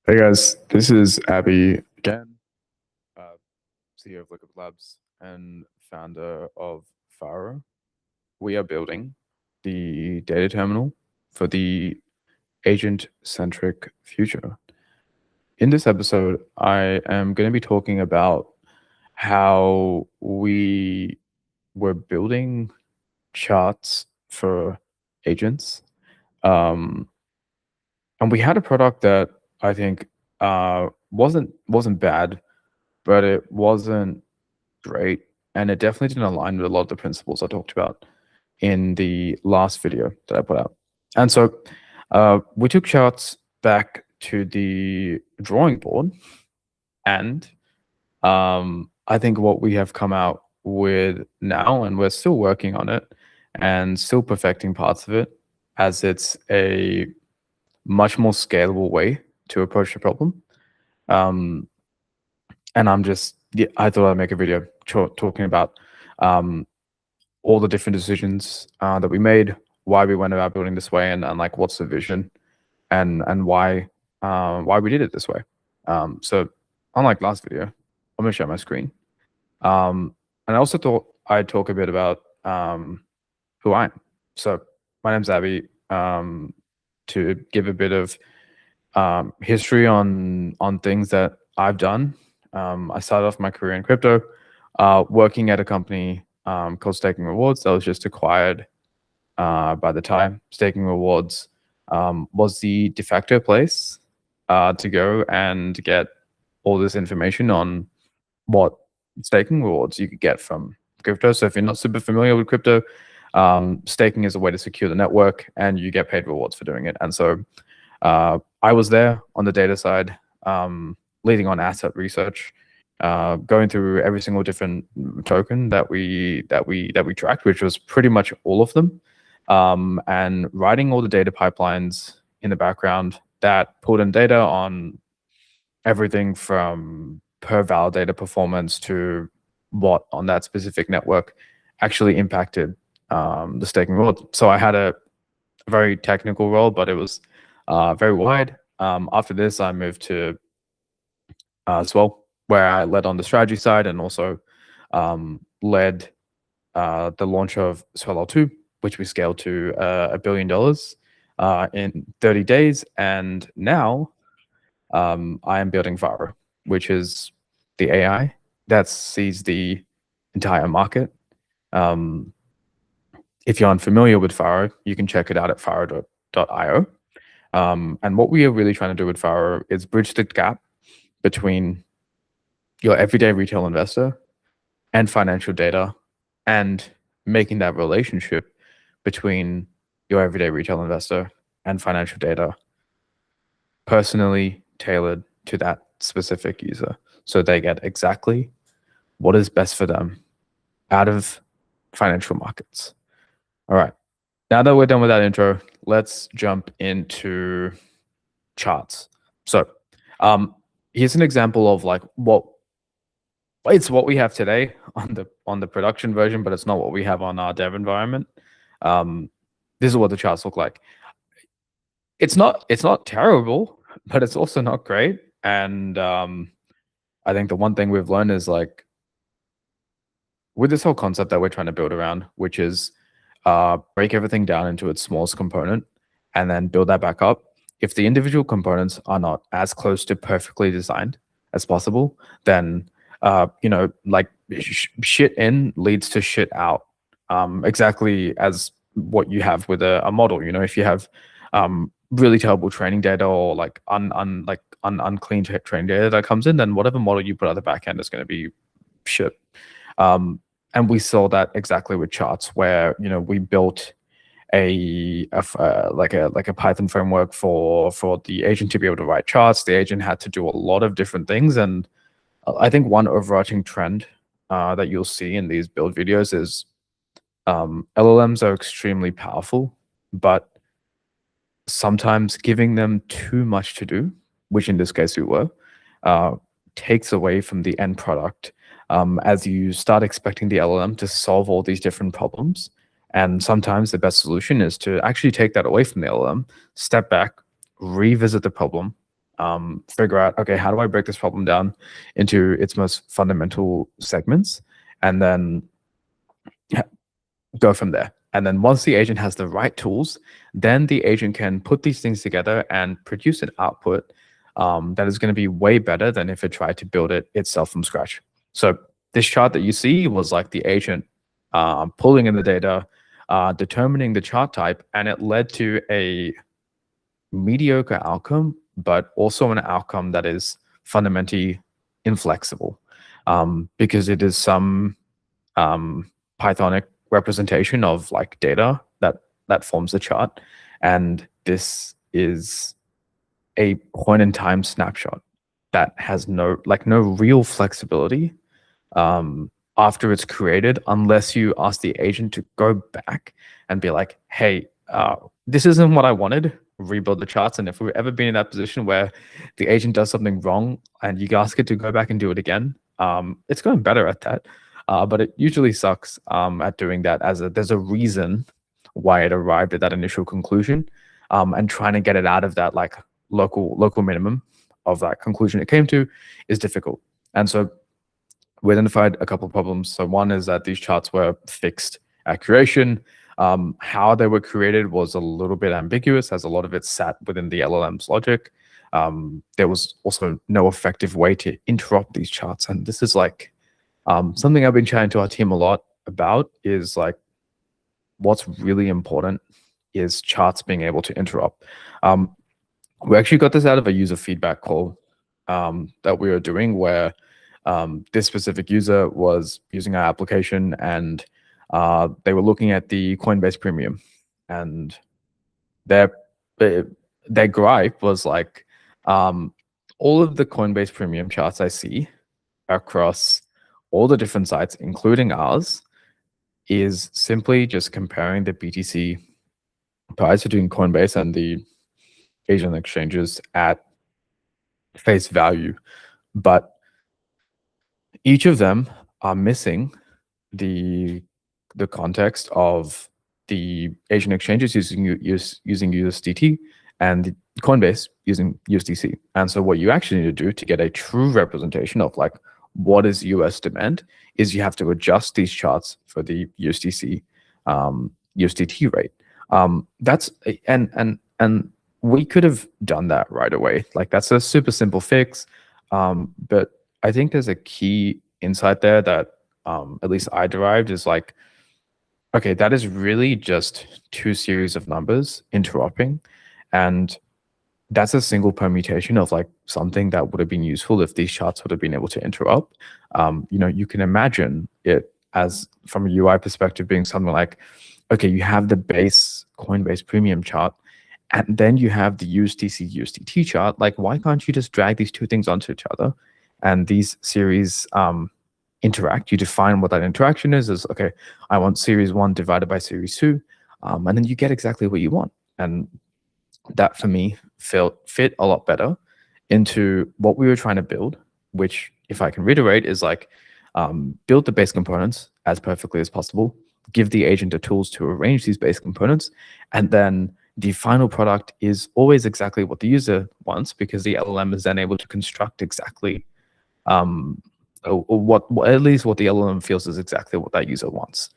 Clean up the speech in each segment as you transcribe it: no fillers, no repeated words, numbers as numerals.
Hey guys, this is Abby again, uh, CEO of Lookup Labs and founder of Faro. We are building the data terminal for the agent-centric future. In this episode, I am going to be talking about how we were building charts for agents. Um, and we had a product that I think wasn't bad, but it wasn't great, and it definitely didn't align with a lot of the principles I talked about in the last video that I put out. And so we took charts back to the drawing board, and I think what we have come out with now, and we're still working on it and still perfecting parts of it, as it's a much more scalable way to approach the problem. And I thought I'd make a video talking about all the different decisions that we made, why we went about building this way, and like what's the vision, and why we did it this way. So unlike last video, I'm gonna share my screen. And I also thought I'd talk a bit about who I am. So my name's Abby. To give a bit of history on things that I've done. I started off my career in crypto, working at a company called Staking Rewards that was just acquired by the time. Staking Rewards was the de facto place to go and get all this information on what staking rewards you could get from crypto. So if you're not super familiar with crypto, staking is a way to secure the network, and you get paid rewards for doing it. And so I was there on the data side, leading on asset research, going through every single different token that we tracked, which was pretty much all of them, and writing all the data pipelines in the background that pulled in data on everything from per validator performance to what on that specific network actually impacted the staking reward. So I had a very technical role, but it was very wide. After this, I moved to Swell, where I led on the strategy side and also led the launch of Swell L2, which we scaled to $1 billion in 30 days. And now I am building Faro, which is the AI that sees the entire market. If you're unfamiliar with Faro, you can check it out at faro.io. And what we are really trying to do with Faro is bridge the gap between your everyday retail investor and financial data, and making that relationship between your everyday retail investor and financial data personally tailored to that specific user, so they get exactly what is best for them out of financial markets. All right, now that we're done with that intro, let's jump into charts. So here's an example of like what we have today on the production version, but it's not what we have on our dev environment. This is what the charts look like. It's not terrible, but it's also not great. And I think the one thing we've learned is, like, with this whole concept that we're trying to build around, which is break everything down into its smallest component and then build that back up. If the individual components are not as close to perfectly designed as possible, then like shit in leads to shit out. Exactly as what you have with a model. If you have really terrible training data, or like unclean training data that comes in, then whatever model you put at the back end is going to be shit. And we saw that exactly with charts, where we built a Python framework for the agent to be able to write charts. The agent had to do a lot of different things, and I think one overarching trend that you'll see in these build videos is LLMs are extremely powerful, but sometimes giving them too much to do, which in this case we were, takes away from the end product, as you start expecting the LLM to solve all these different problems. And sometimes the best solution is to actually take that away from the LLM, step back, revisit the problem, figure out, okay, how do I break this problem down into its most fundamental segments, and then go from there. And then once the agent has the right tools, then the agent can put these things together and produce an output that is going to be way better than if it tried to build it itself from scratch. So this chart that you see was like the agent pulling in the data, determining the chart type, and it led to a mediocre outcome, but also an outcome that is fundamentally inflexible because it is some Pythonic representation of like data that forms the chart, and this is a point in time snapshot that has no real flexibility after it's created, unless you ask the agent to go back and be like, hey, this isn't what I wanted, rebuild the charts. And if we've ever been in that position where the agent does something wrong and you ask it to go back and do it again, it's going better at that. But it usually sucks at doing that, there's a reason why it arrived at that initial conclusion, and trying to get it out of that like local minimum of that conclusion it came to is difficult. And so we identified a couple of problems. So one is that these charts were fixed at creation. How they were created was a little bit ambiguous, as a lot of it sat within the LLM's logic. There was also no effective way to interop these charts. And this is like something I've been chatting to our team a lot about, is like what's really important is charts being able to interop. We actually got this out of a user feedback call that we were doing, where this specific user was using our application, and they were looking at the Coinbase Premium, and their gripe was like, all of the Coinbase Premium charts I see across all the different sites, including ours, is simply just comparing the BTC price between Coinbase and the Asian exchanges at face value. But each of them are missing the context of the Asian exchanges using USDT and Coinbase using USDC. And so what you actually need to do to get a true representation of like what is US demand is you have to adjust these charts for the USDC USDT rate. That's and we could have done that right away. Like that's a super simple fix. But I think there's a key insight there that at least I derived, is like, okay, that is really just two series of numbers interoping, and that's a single permutation of like something that would have been useful if these charts would have been able to interop. You can imagine it as, from a UI perspective, being something like, okay, you have the base Coinbase Premium chart, and then you have the USDC USDT chart. Like, why can't you just drag these two things onto each other, and these series interact? You define what that interaction is okay, I want series 1 divided by series 2, and then you get exactly what you want. And that for me fit a lot better into what we were trying to build, which, if I can reiterate, is like build the base components as perfectly as possible, give the agent the tools to arrange these base components, and then the final product is always exactly what the user wants, because the LLM is then able to construct exactly what at least what the LLM feels is exactly what that user wants.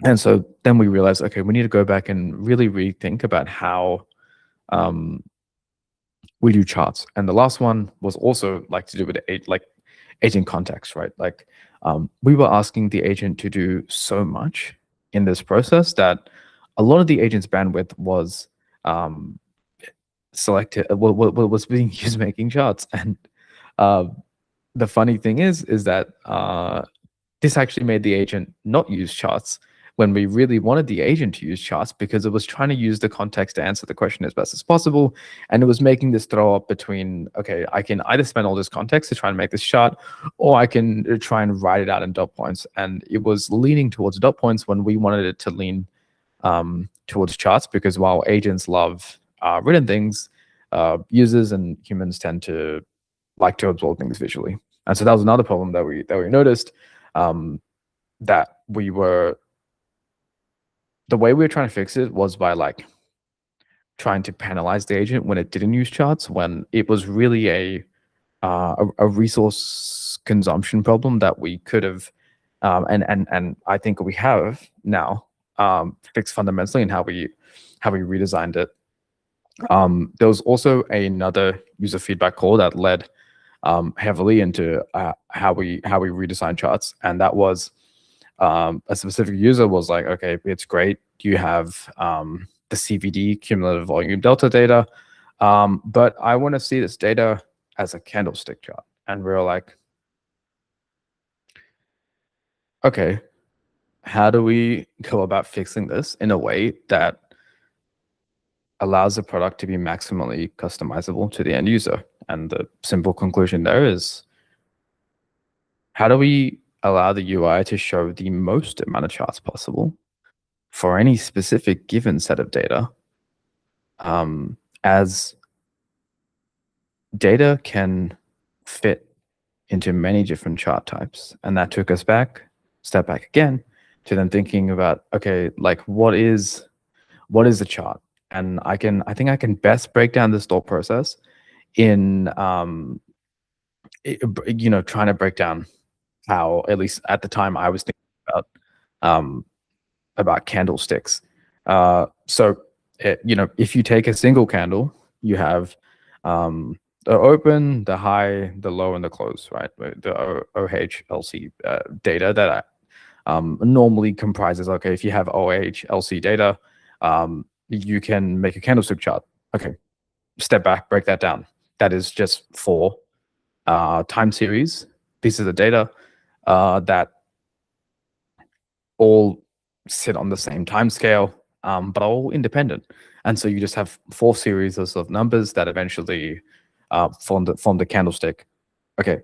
And so then we realized, okay, we need to go back and really rethink about how we do charts. And the last one was also like to do with agent context, right? Like we were asking the agent to do so much in this process that a lot of the agent's bandwidth was selected, was being used making charts. And the funny thing is that this actually made the agent not use charts when we really wanted the agent to use charts, because it was trying to use the context to answer the question as best as possible. And it was making this throw up between, okay, I can either spend all this context to try and make this chart, or I can try and write it out in dot points. And it was leaning towards dot points when we wanted it to lean towards charts, because while agents love written things, users and humans tend to like to absorb things visually. And so that was another problem that we noticed, that the way we were trying to fix it was by like trying to penalize the agent when it didn't use charts, when it was really a resource consumption problem that we could have, and I think we have now fixed fundamentally in how we redesigned it. There was also another user feedback call that led heavily into how we redesign charts, and that was a specific user was like, okay, it's great, you have the CVD, cumulative volume delta data, but I want to see this data as a candlestick chart. And we were like, okay, how do we go about fixing this in a way that allows the product to be maximally customizable to the end user? And the simple conclusion there is, how do we allow the UI to show the most amount of charts possible for any specific given set of data, as data can fit into many different chart types? And that took us step back again, to then thinking about, okay, like what is the chart? And I think I can best break down this thought process in trying to break down how, at least at the time, I was thinking about candlesticks. If you take a single candle, you have the open, the high, the low, and the close, right? The OHLC data that normally comprises, okay, if you have OHLC data, you can make a candlestick chart. Okay, step back, break that down. That is just 4 time series pieces of data that all sit on the same time scale, but are all independent. And so you just have 4 series of numbers that eventually form the candlestick. Okay,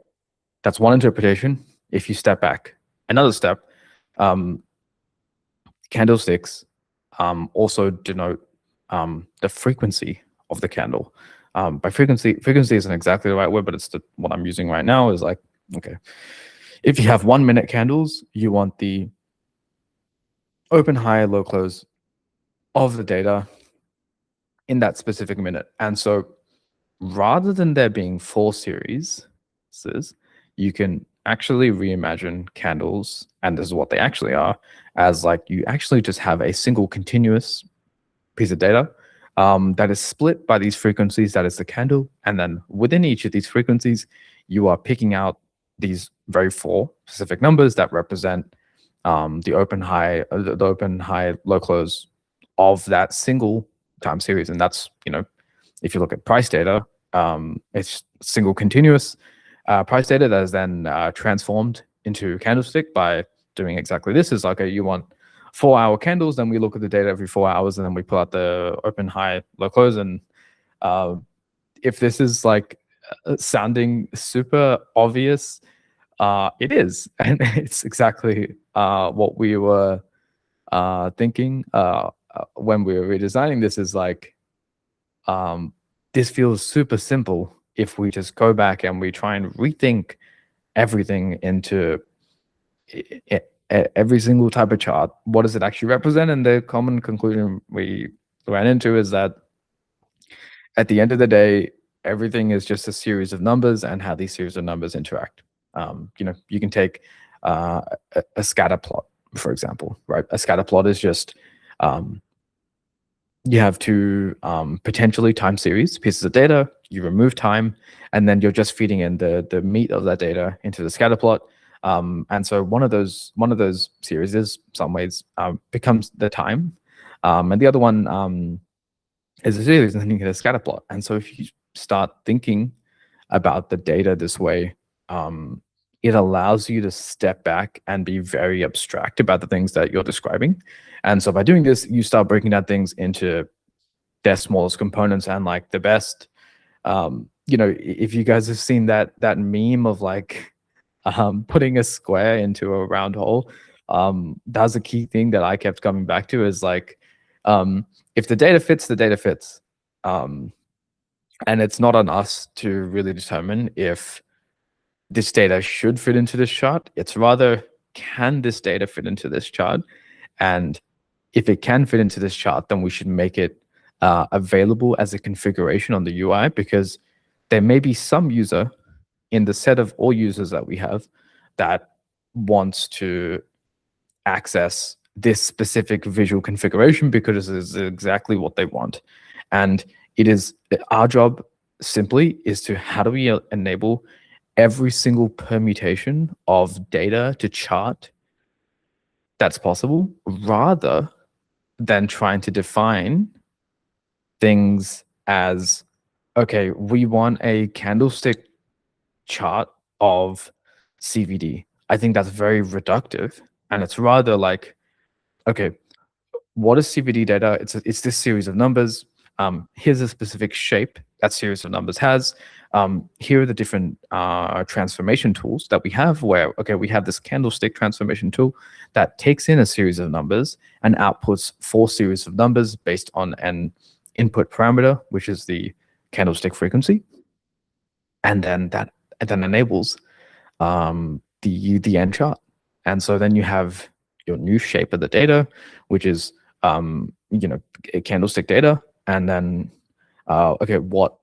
that's one interpretation. If you step back another step, candlesticks also denote the frequency of the candle. By frequency isn't exactly the right word, but it's what I'm using right now is like, okay, if you have 1-minute candles, you want the open, high, low, close of the data in that specific minute. And so rather than there being 4 series, you can actually reimagine candles, and this is what they actually are, as like you actually just have a single continuous piece of data that is split by these frequencies, that is the candle. And then within each of these frequencies, you are picking out these very 4 specific numbers that represent the open, high, low, close of that single time series. And that's, if you look at price data, it's single continuous price data that is then transformed into candlestick by doing exactly this. Is like, you want 4-hour candles, then we look at the data every 4 hours, and then we pull out the open, high, low, close. And if this is like sounding super obvious, it is, and it's exactly what we were thinking when we were redesigning this. Is like, this feels super simple if we just go back and we try and rethink everything into every single type of chart. What does it actually represent? And the common conclusion we ran into is that at the end of the day, everything is just a series of numbers and how these series of numbers interact. You can take a scatter plot, for example, right? A scatter plot is just you have 2 potentially time series pieces of data. You remove time, and then you're just feeding in the meat of that data into the scatter plot. And so one of those series is some ways becomes the time, and the other one is a series, and then you get a scatter plot. And so if you start thinking about the data this way, it allows you to step back and be very abstract about the things that you're describing. And so by doing this, you start breaking down things into their smallest components. And like the best, if you guys have seen that meme of like putting a square into a round hole, that's a key thing that I kept coming back to, is like, if the data fits, the data fits. And it's not on us to really determine if this data should fit into this chart. It's rather, can this data fit into this chart? And if it can fit into this chart, then we should make it available as a configuration on the UI, because there may be some user in the set of all users that we have that wants to access this specific visual configuration because this is exactly what they want. And it is our job simply is to how do we enable every single permutation of data to chart that's possible, rather than trying to define things as, okay, we want a candlestick chart of CVD. I think that's very reductive. And it's rather like, okay, what is CVD data? It's this series of numbers. Here's a specific shape that series of numbers has. Here are the different transformation tools that we have where, okay, we have this candlestick transformation tool that takes in a series of numbers and outputs 4 series of numbers based on an input parameter, which is the candlestick frequency. And then that enables the end chart. And so then you have your new shape of the data, which is candlestick data. And then okay, what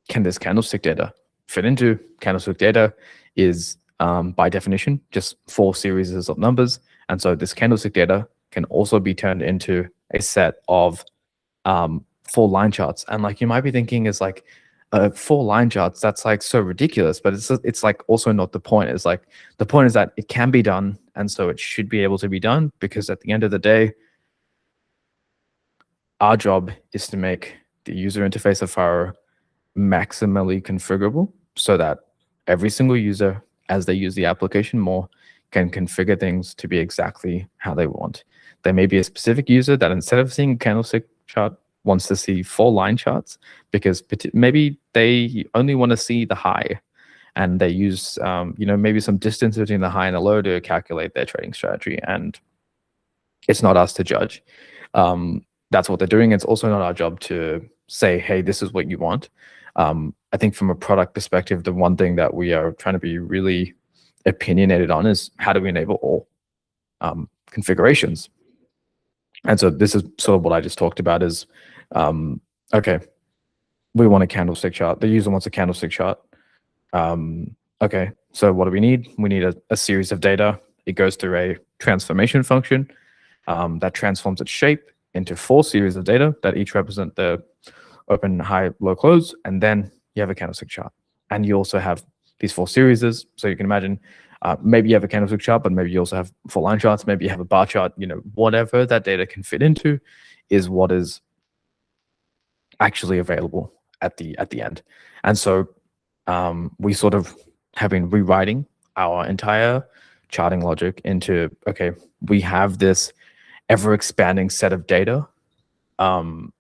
can this candlestick data fit into? Candlestick data is by definition just 4 series of numbers. And so this candlestick data can also be turned into a set of 4 line charts. And like you might be thinking is like 4 line charts, that's like so ridiculous, but it's like also not the point. It's like the point is that it can be done, and so it should be able to be done, because at the end of the day, our job is to make the user interface of Faro maximally configurable so that every single user, as they use the application more, can configure things to be exactly how they want. There may be a specific user that instead of seeing candlestick chart wants to see 4 line charts, because maybe they only want to see the high, and they use maybe some distance between the high and the low to calculate their trading strategy. And it's not us to judge. That's what they're doing. It's also not our job to say, hey, this is what you want. I think from a product perspective, the one thing that we are trying to be really opinionated on is how do we enable all configurations. And so this is sort of what I just talked about is, okay, we want a candlestick chart. The user wants a candlestick chart. Okay, so what do we need? We need a series of data. It goes through a transformation function that transforms its shape into 4 series of data that each represent the open, high, low, close, and then you have a candlestick chart. And you also have these 4 series. So you can imagine maybe you have a candlestick chart, but maybe you also have 4 line charts. Maybe you have a bar chart. Whatever that data can fit into is what is actually available at the end. And so we sort of have been rewriting our entire charting logic into, okay, we have this ever expanding set of data.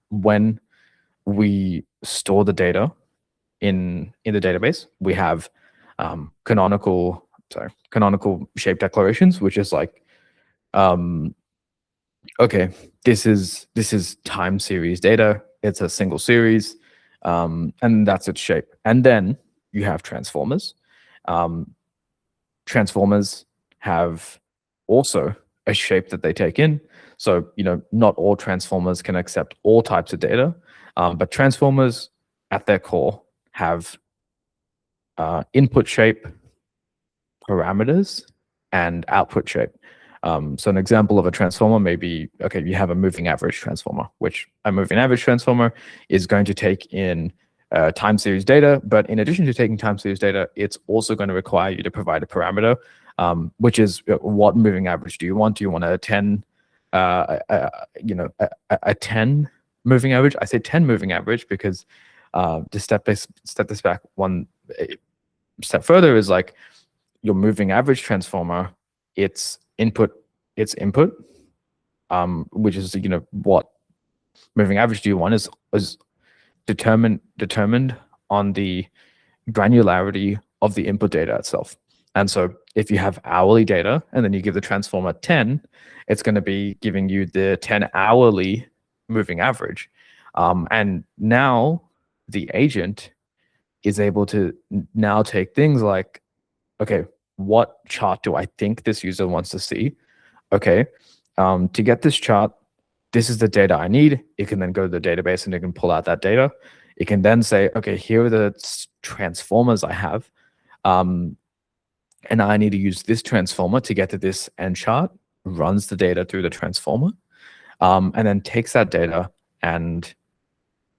When we store the data in the database, we have canonical shape declarations, which is like, okay, this is time series data. It's a single series, and that's its shape. And then you have transformers. Transformers have also a shape that they take in. So, not all transformers can accept all types of data, but transformers at their core have input shape, parameters, and output shape. So an example of a transformer may be, okay, you have a moving average transformer, which a moving average transformer is going to take in time series data. But in addition to taking time series data, it's also going to require you to provide a parameter, which is what moving average do you want? Do you want a 10, a 10 moving average? I say 10 moving average because to step this back one step further is like your moving average transformer, its input, which is what moving average do you want is determined on the granularity of the input data itself. And so if you have hourly data and then you give the transformer 10, it's going to be giving you the 10 hourly moving average. And now the agent is able to now take things like, okay, what chart do I think this user wants to see? Okay, to get this chart, this is the data I need. It can then go to the database and it can pull out that data. It can then say, okay, here are the transformers I have. And I need to use this transformer to get to this end chart, runs the data through the transformer, and then takes that data, and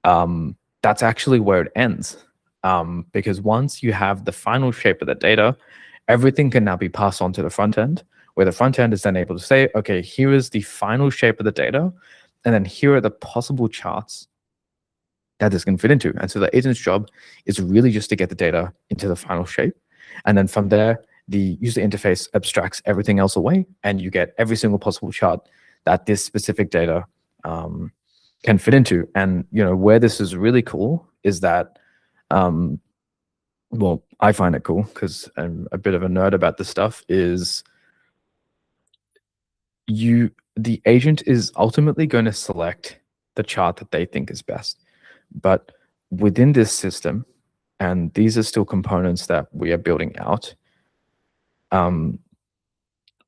that's actually where it ends. Because once you have the final shape of the data, everything can now be passed on to the front end, where the front end is then able to say, okay, here is the final shape of the data, and then here are the possible charts that this can fit into. And so the agent's job is really just to get the data into the final shape. And then from there, the user interface abstracts everything else away, and you get every single possible chart that this specific data can fit into. And where this is really cool is that, well, I find it cool because I'm a bit of a nerd about this stuff, is the agent is ultimately going to select the chart that they think is best. But within this system, and these are still components that we are building out,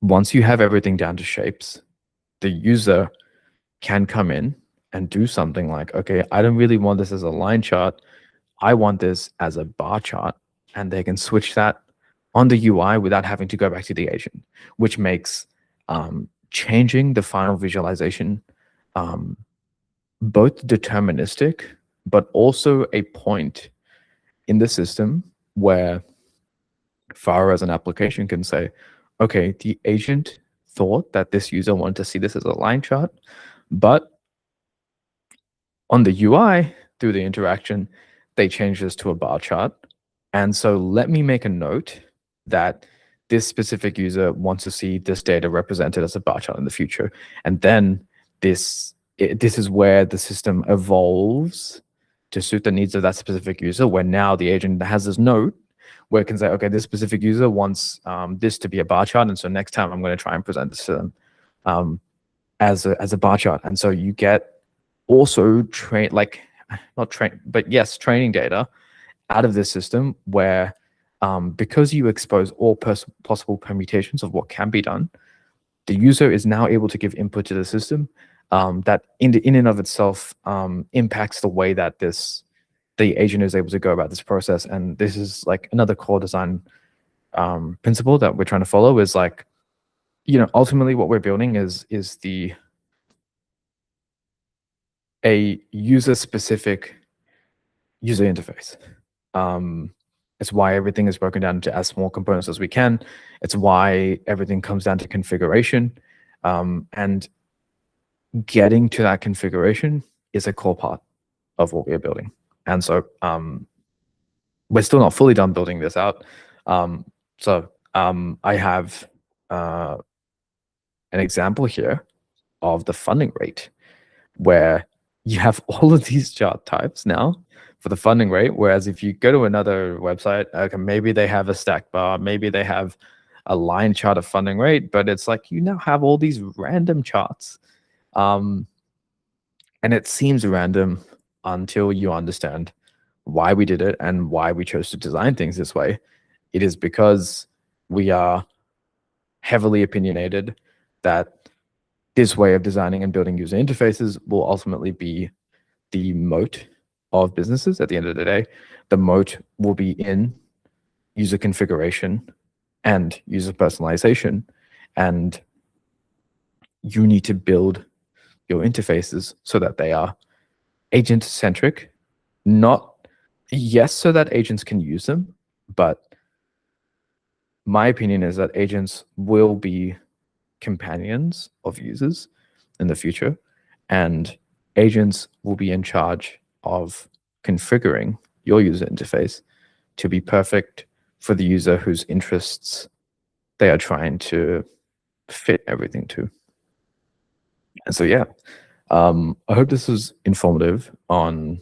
once you have everything down to shapes, the user can come in and do something like, okay, I don't really want this as a line chart. I want this as a bar chart. And they can switch that on the UI without having to go back to the agent, which makes changing the final visualization both deterministic, but also a point in the system where Faro as an application can say, okay, the agent thought that this user wanted to see this as a line chart, but on the UI, through the interaction, they changed this to a bar chart. And so let me make a note that this specific user wants to see this data represented as a bar chart in the future. And then this is where the system evolves to suit the needs of that specific user, where now the agent has this note where it can say, okay, this specific user wants this to be a bar chart. And so next time I'm going to try and present this to them as a bar chart. And so you get also training data out of this system where, because you expose all possible permutations of what can be done, the user is now able to give input to the system that in and of itself impacts the way that the agent is able to go about this process. And this is like another core design principle that we're trying to follow, is like, ultimately what we're building is a user-specific user interface. It's why everything is broken down into as small components as we can. It's why everything comes down to configuration. And getting to that configuration is a core part of what we are building. And so we're still not fully done building this out. I have an example here of the funding rate, where you have all of these chart types now for the funding rate. Whereas if you go to another website, okay, maybe they have a stack bar, maybe they have a line chart of funding rate, but it's like you now have all these random charts. And it seems random until you understand why we did it and why we chose to design things this way. It is because we are heavily opinionated that this way of designing and building user interfaces will ultimately be the moat of businesses. At the end of the day, the moat will be in user configuration and user personalization. And you need to build your interfaces so that they are agent-centric, so that agents can use them, but my opinion is that agents will be companions of users in the future, and agents will be in charge of configuring your user interface to be perfect for the user whose interests they are trying to fit everything to. And so, yeah, I hope this was informative on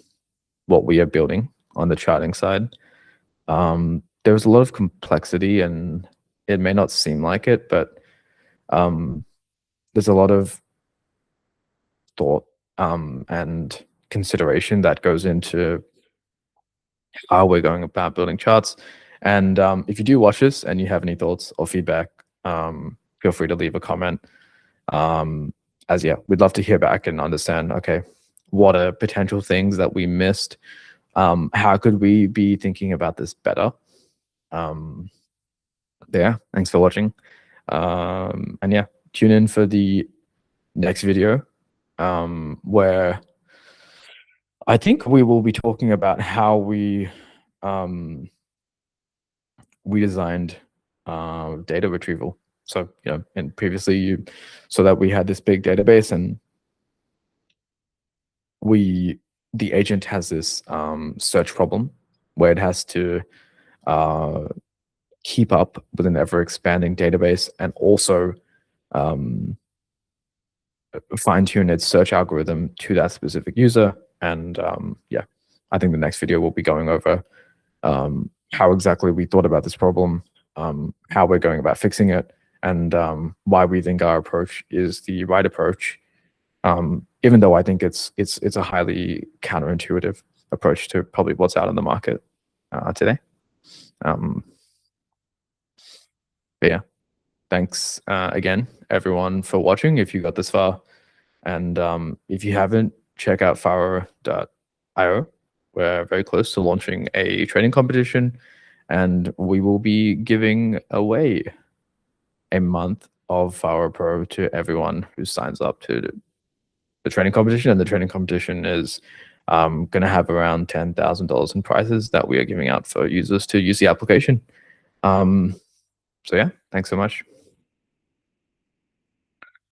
what we are building on the charting side. There's a lot of complexity, and it may not seem like it, but there's a lot of thought and consideration that goes into how we're going about building charts. And if you do watch this and you have any thoughts or feedback, feel free to leave a comment. as yeah, we'd love to hear back and understand, okay, what are potential things that we missed? How could we be thinking about this better? Yeah, thanks for watching. And yeah, tune in for the next video, where I think we will be talking about how we designed data retrieval. So, you know, and previously you saw that we had this big database, and the agent has this search problem where it has to keep up with an ever expanding database, and also fine tune its search algorithm to that specific user. And yeah, I think the next video will be going over how exactly we thought about this problem, how we're going about fixing it, and why we think our approach is the right approach. Even though I think it's a highly counterintuitive approach to probably what's out in the market today. But yeah, thanks again, everyone, for watching, if you got this far. And if you haven't, check out Faro.io. We're very close to launching a trading competition, and we will be giving away a month of Faro Pro to everyone who signs up to the trading competition. And the trading competition is going to have around $10,000 in prizes that we are giving out for users to use the application. So yeah, thanks so much.